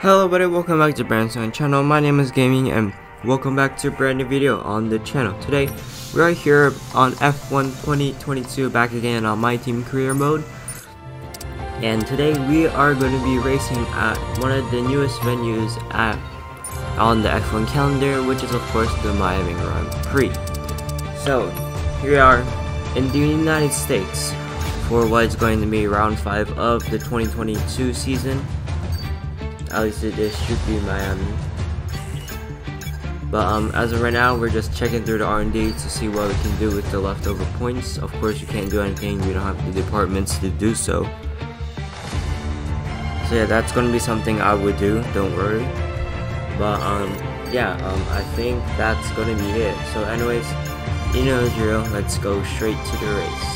Hello everybody, welcome back to Brandon channel. My name is Gaming and welcome back to a brand new video on the channel. Today we are here on F1 2022, back again on my team career mode. And today we are going to be racing at one of the newest venues on the F1 calendar, which is of course the Miami Grand Prix. So here we are in the United States for what is going to be round 5 of the 2022 season. At least it should be Miami. But as of right now, we're just checking through the R&D to see what we can do with the leftover points. Of course, you can't do anything. We don't have the departments to do so. So yeah, that's gonna be something I would do. Don't worry. But yeah, I think that's gonna be it. So anyways, you know the drill. Let's go straight to the race.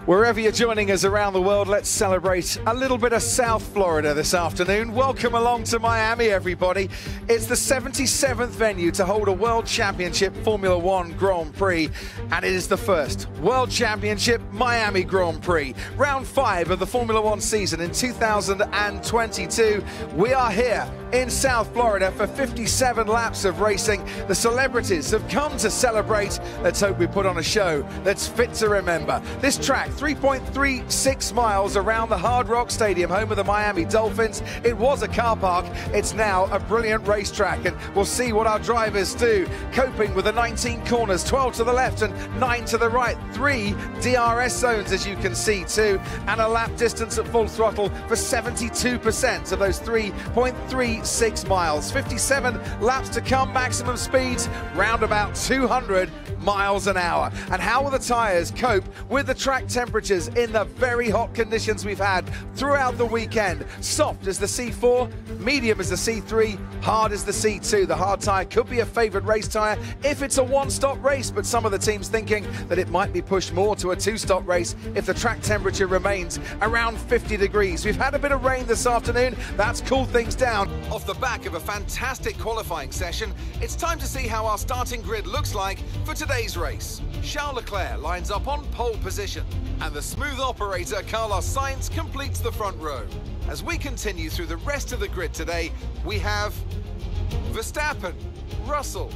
Wherever you're joining us around the world, let's celebrate a little bit of South Florida this afternoon. Welcome along to Miami, everybody. It's the 77th venue to hold a World Championship Formula One Grand Prix, and it is the first World Championship Miami Grand Prix. Round 5 of the Formula One season in 2022. We are here in South Florida for 57 laps of racing. The celebrities have come to celebrate. Let's hope we put on a show that's fit to remember. This track, 3.36 miles around the Hard Rock Stadium, home of the Miami Dolphins. It was a car park. It's now a brilliant racetrack, and we'll see what our drivers do, coping with the 19 corners, 12 to the left and 9 to the right. 3 DRS zones, as you can see, too, and a lap distance at full throttle for 72% of those 3.36 miles. 57 laps to come, maximum speeds round about 200 miles an hour. And how will the tyres cope with the track temperatures in the very hot conditions we've had throughout the weekend? Soft as the C4, medium as the C3, hard as the C2. The hard tyre could be a favourite race tyre if it's a one-stop race, but some of the teams thinking that it might be pushed more to a two-stop race if the track temperature remains around 50 degrees. We've had a bit of rain this afternoon. That's cooled things down. Off the back of a fantastic qualifying session, it's time to see how our starting grid looks like for today's race. Charles Leclerc lines up on pole position, and the smooth operator Carlos Sainz completes the front row. As we continue through the rest of the grid today, we have Verstappen, Russell,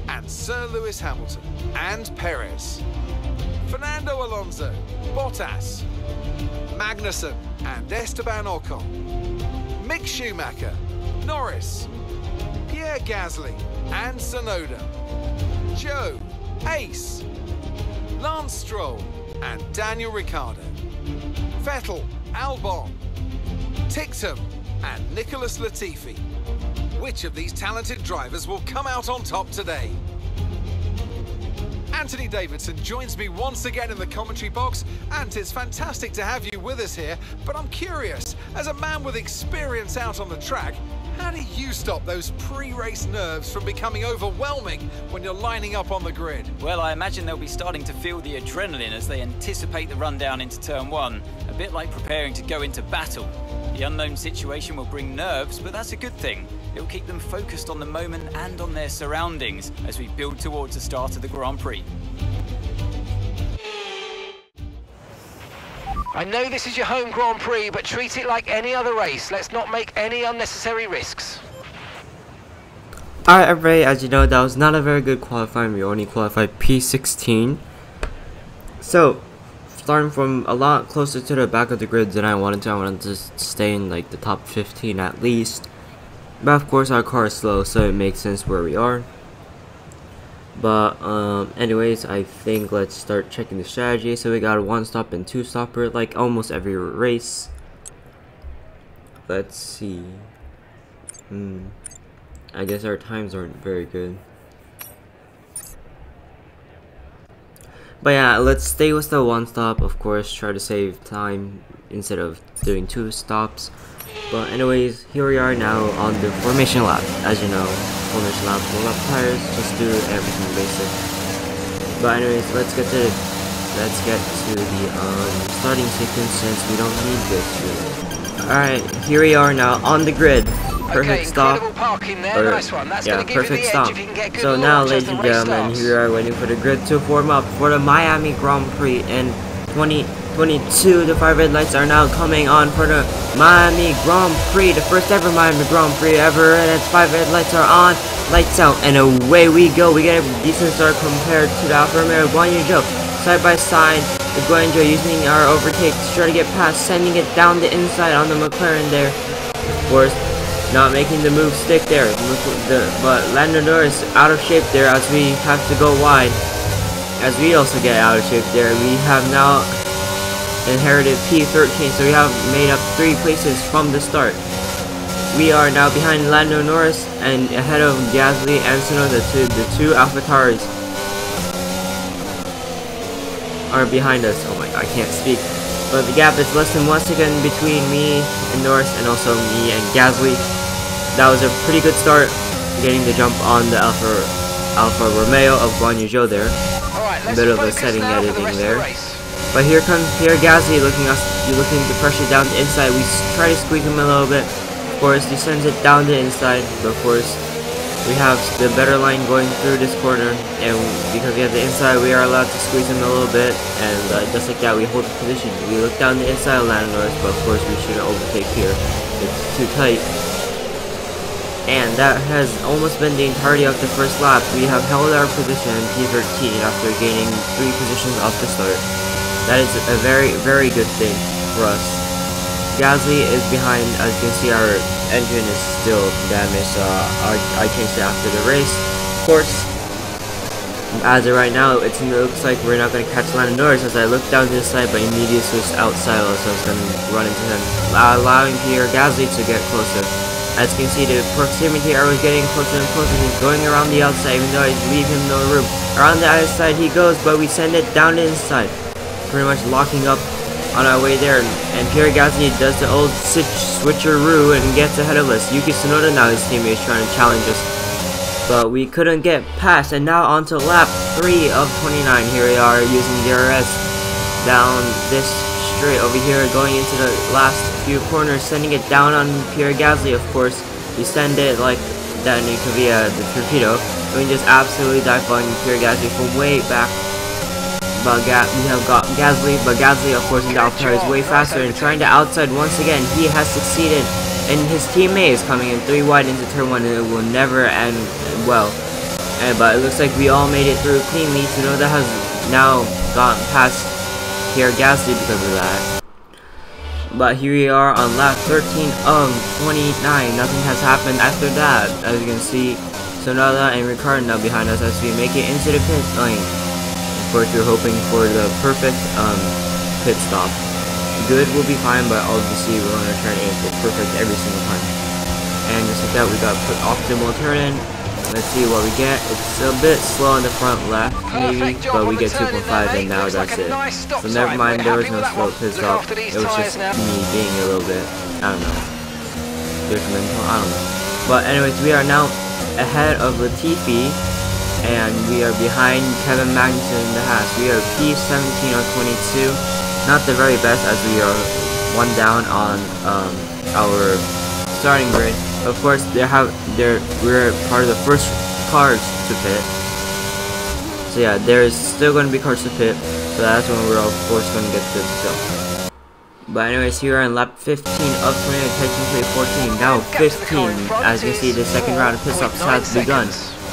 and Sir Lewis Hamilton, and Perez, Fernando Alonso, Bottas, Magnussen, and Esteban Ocon, Mick Schumacher, Norris, Pierre Gasly, and Tsunoda, Joe, Ace, Lance Stroll, and Daniel Ricciardo, Vettel, Albon, Tictum, and Nicholas Latifi. Which of these talented drivers will come out on top today? Anthony Davidson joins me once again in the commentary box, and it's fantastic to have you with us here, but I'm curious, as a man with experience out on the track, how do you stop those pre-race nerves from becoming overwhelming when you're lining up on the grid? Well, I imagine they'll be starting to feel the adrenaline as they anticipate the rundown into turn 1, a bit like preparing to go into battle. The unknown situation will bring nerves, but that's a good thing. It'll keep them focused on the moment and on their surroundings as we build towards the start of the Grand Prix. I know this is your home Grand Prix, but treat it like any other race. Let's not make any unnecessary risks. Alright everybody, as you know, that was not a very good qualifying. We only qualified P16. So, starting from a lot closer to the back of the grid than I wanted to stay in like the top 15 at least. But of course our car is slow, so it makes sense where we are. But anyways, I think let's start checking the strategy. So we got a 1-stop and 2-stopper like almost every race. Let's see. I guess our times aren't very good. But yeah, let's stay with the 1-stop, of course, try to save time instead of doing 2 stops. But anyways, here we are now on the formation lap. As you know, formation lap, 1 lap tires, just do everything basic. But anyways, let's get to the starting sequence since we don't need this. Alright, here we are now on the grid. perfect stop. Parking there. Nice one. That's yeah, gonna give perfect you the stop. edge if you can get good So now, launch as ladies the and race gentlemen, starts. here we are waiting for the grid to form up for the Miami Grand Prix in 2022. The 5 red lights are now coming on for the Miami Grand Prix, the first ever Miami Grand Prix ever, and its 5 red lights are on, lights out, and away we go. We get a decent start compared to the Alfa Romeo Guan Yu Zhou. Side by side, the Guan Yu Zhou using our overtake to try to get past, sending it down the inside on the McLaren there. Of course, not making the move stick there, but Lando Norris out of shape there as we have to go wide. As we also get out of shape there, we have now inherited P13, so we have made up 3 places from the start. We are now behind Lando Norris and ahead of Gasly and Tsunoda. The two AlphaTauris are behind us. Oh my, I can't speak. But the gap is less than 1 second between me and Norris, and also me and Gasly. That was a pretty good start, getting the jump on the Alfa Romeo of Guan Yu Zhou there. A bit of a setting editing there. But here comes Pierre Gasly looking to pressure down the inside. We try to squeeze him a little bit. Of course, he sends it down the inside. But of course, we have the better line going through this corner, and because we have the inside, we are allowed to squeeze him a little bit. And just like that, we hold the position. We look down the inside of Lando Norris, but of course, we shouldn't overtake here. It's too tight. And that has almost been the entirety of the first lap. We have held our position in P13 after gaining 3 positions off the start. That is a very, very good thing for us. Gasly is behind. As you can see, our engine is still damaged, so I changed it after the race. Of course, as of right now, it looks like we're not going to catch Lando Norris as I look down to the side, but immediately switched outside, so I was going to run into him, allowing Pierre Gasly to get closer. As you can see, the proximity arrow is getting closer and closer. He's going around the outside, even though I leave him no room. Around the outside he goes, but we send it down the inside. Pretty much locking up on our way there. And Pierre Gasly does the old switcheroo and gets ahead of us. Yuki Tsunoda, now his teammate, is trying to challenge us, but we couldn't get past. And now on to lap 3 of 29. Here we are using DRS down this straight over here, going into the last few corners, sending it down on Pierre Gasly. Of course, we send it like that in via the torpedo, and we just absolutely dive on Pierre Gasly from way back. But we have got Gasly, but Gasly, of course, in the Alfa is way faster and trying to outside once again. He has succeeded, and his teammate is coming in 3 wide into turn 1, and it will never end well. But it looks like we all made it through cleanly. Tsunoda has now gone past Pierre Gasly because of that. But here we are on lap 13 of 29. Nothing has happened after that. As you can see, Tsunoda and Ricciardo now behind us as we make it into the pit lane. Of course, we're hoping for the perfect pit stop. Good will be fine, but obviously we're going to try to aim for perfect every single time. And just like that, we got put optimal turn in. Let's see what we get. It's a bit slow on the front left, maybe, but we get 2.5, and now that's it. So never mind, there was no slow pit stop. It was just me being a little bit, I don't know, judgmental, I don't know. But anyways, we are now ahead of Latifi, and we are behind Kevin Magnussen in the Haas. We are P17 on 22. Not the very best, as we are 1 down on our starting grid. Of course, we're part of the first cars to pit. So yeah, there's still going to be cars to pit. So that's when we're of course going to get to the still. But anyways, here on lap 15 of 20, technically 14, now 15. As you can see, the second round of pit stops has begun.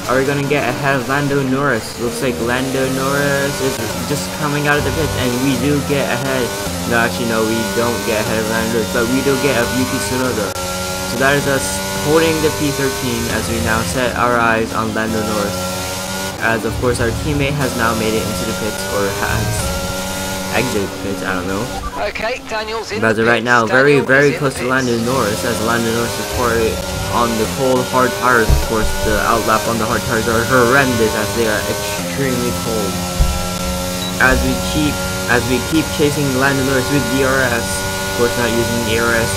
Are we going to get ahead of Lando Norris? Looks like Lando Norris is just coming out of the pits, and we do get ahead. No, actually no, we don't get ahead of Lando Norris, but we do get ahead of Yuki Tsunoda. So that is us holding the P13 as we now set our eyes on Lando Norris. As of course our teammate has now made it into the pits, or has exited pits, I don't know. Okay, Daniel's in. But as of right now, very close to Lando Norris, as Lando Norris is pouring on the cold hard tires. Of course, the outlap on the hard tires are horrendous as they are extremely cold. As we keep chasing Lando Norris with DRS, of course not using DRS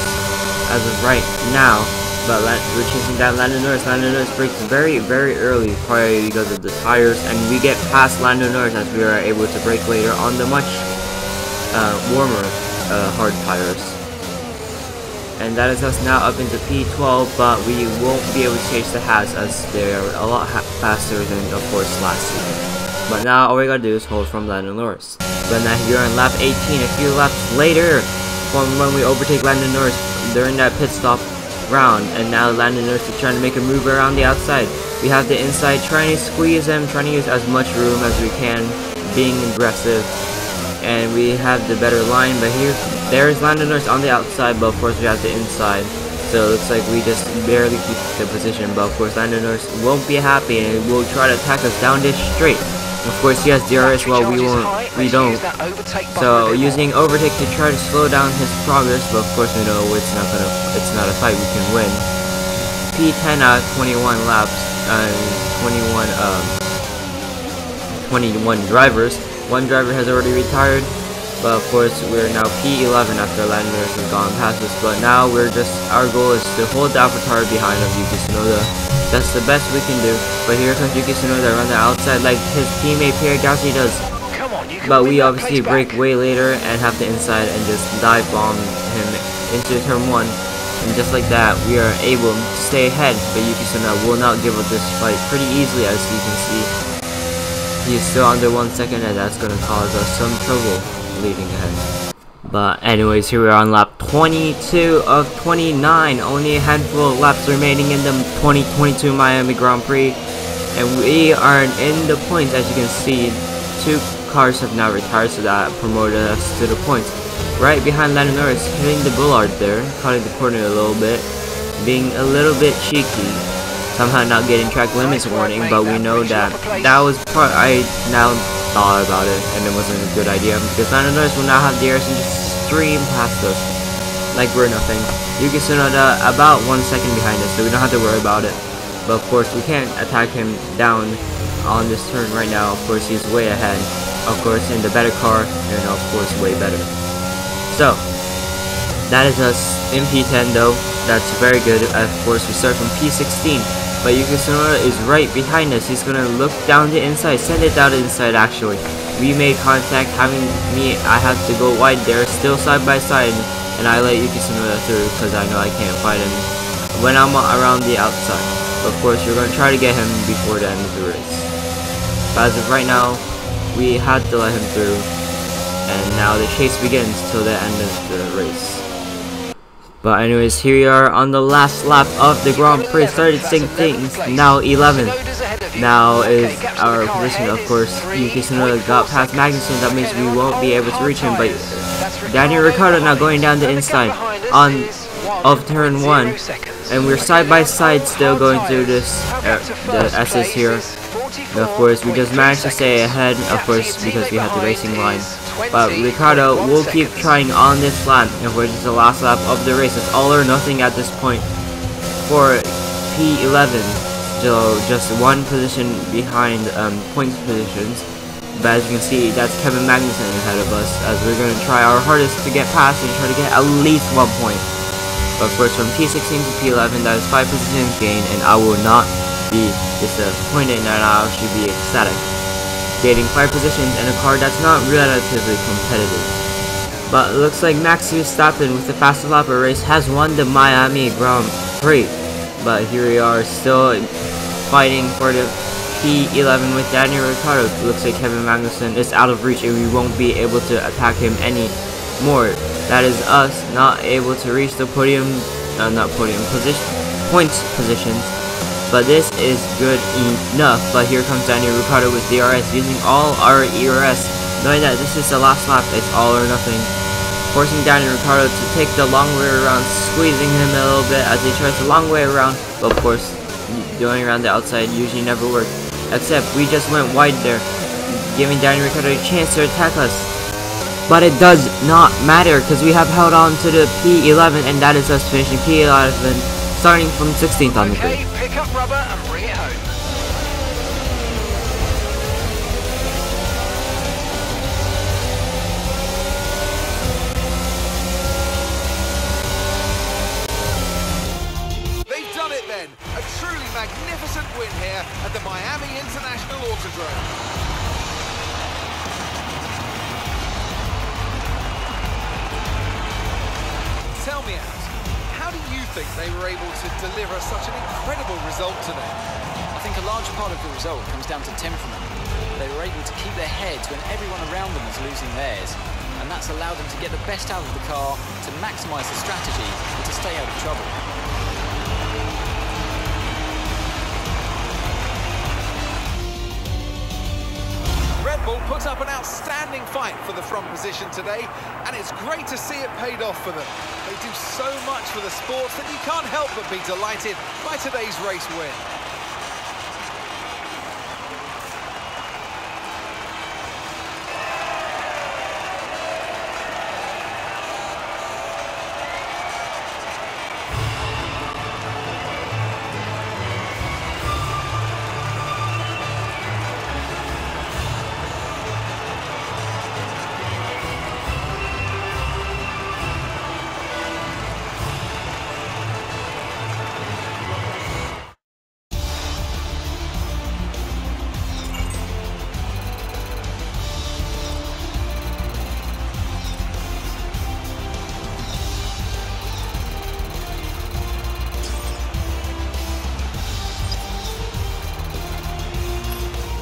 as of right now, but we're chasing down Lando Norris. Lando Norris breaks very early, probably because of the tires, and we get past Lando Norris as we are able to brake later on the much warmer hard tires. and that is us now up into P12, but we won't be able to chase the Hats as they're a lot faster than, of course, last season. But now all we gotta do is hold from Lando Norris. But now here on lap 18, a few laps later from when we overtake Lando Norris during that pit stop round, and now Lando Norris is trying to make a move around the outside. We have the inside trying to squeeze him, trying to use as much room as we can, being aggressive, and we have the better line. But here, there's Lando Norris on the outside, but of course we have the inside, so it looks like we just barely keep the position. But of course Lando Norris won't be happy and will try to attack us down this straight. Of course he has DRS while we don't, so using overtake to try to slow down his progress, but of course we know it's not a fight we can win. P10 out of 21 laps, 21 drivers. One driver has already retired, but of course we're now P11 after Lando Norris has gone past us. But now our goal is to hold the AlphaTauri behind of Yuki Tsunoda. That's the best we can do. But here comes Yuki Tsunoda around the outside like his teammate Pierre Gasly does. But we obviously break way later and have the inside and just dive bomb him into turn 1. And just like that, we are able to stay ahead. But Yuki Tsunoda will not give up this fight pretty easily, as you can see. He is still under 1 second, and that's going to cause us some trouble leading ahead. But anyways, here we are on lap 22 of 29. Only a handful of laps remaining in the 2022 Miami Grand Prix. And we are in the points, as you can see. 2 cars have now retired, so that promoted us to the points. Right behind Lando Norris, hitting the boulevard there, cutting the corner a little bit, being a little bit cheeky. Somehow not getting track limits warning, but we know that was part. I now thought about it, and it wasn't a good idea, because Lando Norris will now have the DRS and just stream past us like we're nothing. Yuki Tsunoda about 1 second behind us, so we don't have to worry about it. But of course we can't attack him down on this turn right now. Of course he's way ahead, of course in the better car, and of course way better. So that is us in P10 though. That's very good. Of course we start from P16. But Yuki Tsunoda is right behind us. He's gonna look down the inside, send it down the inside actually. We made contact, I have to go wide there, still side by side, and I let Yuki Tsunoda through because I know I can't fight him when I'm around the outside. But of course you're gonna try to get him before the end of the race. But as of right now, we had to let him through, and now the chase begins till the end of the race. But anyways, here we are on the last lap of the Grand Prix. Started seeing things. Now 11. Now is our position. Of course, Yuki Tsunoda got past Magnussen. That means we won't be able to reach him. But Daniel Ricciardo now going down the inside of turn 1, and we're side by side still going through this the S's here. And of course, we just managed to stay ahead. Of course, because we had the racing line. But Ricciardo will keep trying on this lap, and which is the last lap of the race. It's all or nothing at this point for P11. So just 1 position behind points positions. But as you can see, that's Kevin Magnussen ahead of us, as we're going to try our hardest to get past and try to get at least 1 point. But of course, from P16 to P11, that is 5 positions gained, and I will not be disappointed, and I should be ecstatic. Gaining 5 positions in a car that's not relatively competitive. But it looks like Max Verstappen with the fastest lap of race has won the Miami Grand Prix. But here we are still fighting for the P11 with Daniel Ricciardo. It looks like Kevin Magnussen is out of reach and we won't be able to attack him anymore. That is us not able to reach the points positions. But this is good enough. But here comes Daniel Ricciardo with DRS, using all our ERS, knowing that this is the last lap. It's all or nothing, forcing Daniel Ricciardo to take the long way around, squeezing him a little bit as he tries the long way around. But of course, going around the outside usually never works, except we just went wide there, giving Daniel Ricciardo a chance to attack us. But it does not matter, because we have held on to the P11, and that is us finishing P11, starting from 16th on the grid. Pick up rubber and bring it home. They've done it then. A truly magnificent win here at the Miami International Autodrome. Tell me, Ant, think they were able to deliver such an incredible result today? I think a large part of the result comes down to temperament. They were able to keep their heads when everyone around them was losing theirs, and that's allowed them to get the best out of the car, to maximise the strategy, and to stay out of trouble. Red Bull put up an outstanding fight for the front position today, and it's great to see it paid off for them. They do so much for the sport that you can't help but be delighted by today's race win.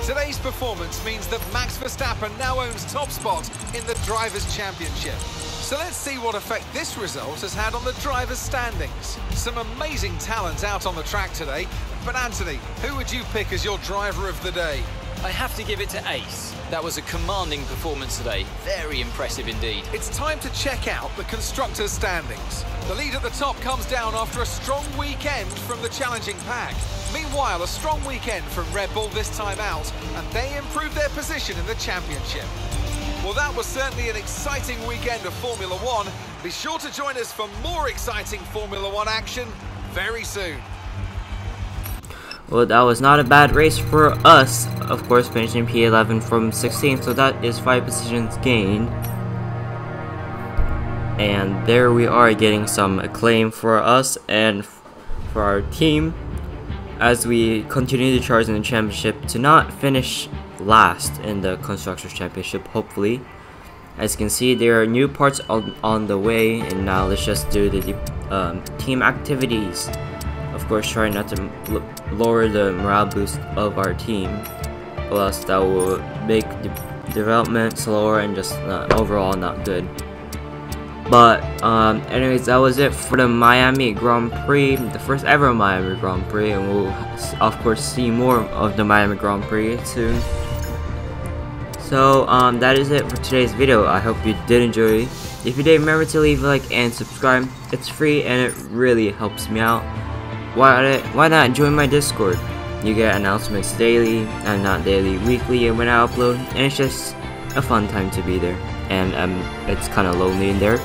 Today's performance means that Max Verstappen now owns top spot in the Drivers' Championship. So let's see what effect this result has had on the drivers' standings. Some amazing talent out on the track today, but Anthony, who would you pick as your driver of the day? I have to give it to Ace. That was a commanding performance today. Very impressive indeed. It's time to check out the constructors' standings. The lead at the top comes down after a strong weekend from the challenging pack. Meanwhile, a strong weekend from Red Bull this time out, and they improved their position in the championship. Well, that was certainly an exciting weekend of Formula One. Be sure to join us for more exciting Formula One action very soon. Well, that was not a bad race for us, of course, finishing P11 from 16, so that is 5 positions gained. And there we are, getting some acclaim for us and for our team as we continue to charge in the championship to not finish last in the Constructors' Championship, hopefully. As you can see, there are new parts on the way, and now let's just do the team activities. Of course, try not to lower the morale boost of our team, or else that will make the development slower and just overall not good. But anyways, that was it for the Miami Grand Prix, the first ever Miami Grand Prix, and we'll of course see more of the Miami Grand Prix soon. So that is it for today's video. I hope you did enjoy. If you did, remember to leave a like and subscribe. It's free and it really helps me out. Why not join my Discord? You get announcements daily, and not daily, weekly, and when I upload, and it's just a fun time to be there. And it's kind of lonely in there.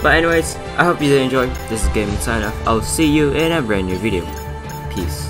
But anyways, I hope you did enjoy. This is Gaming Sign Off. I'll see you in a brand new video. Peace.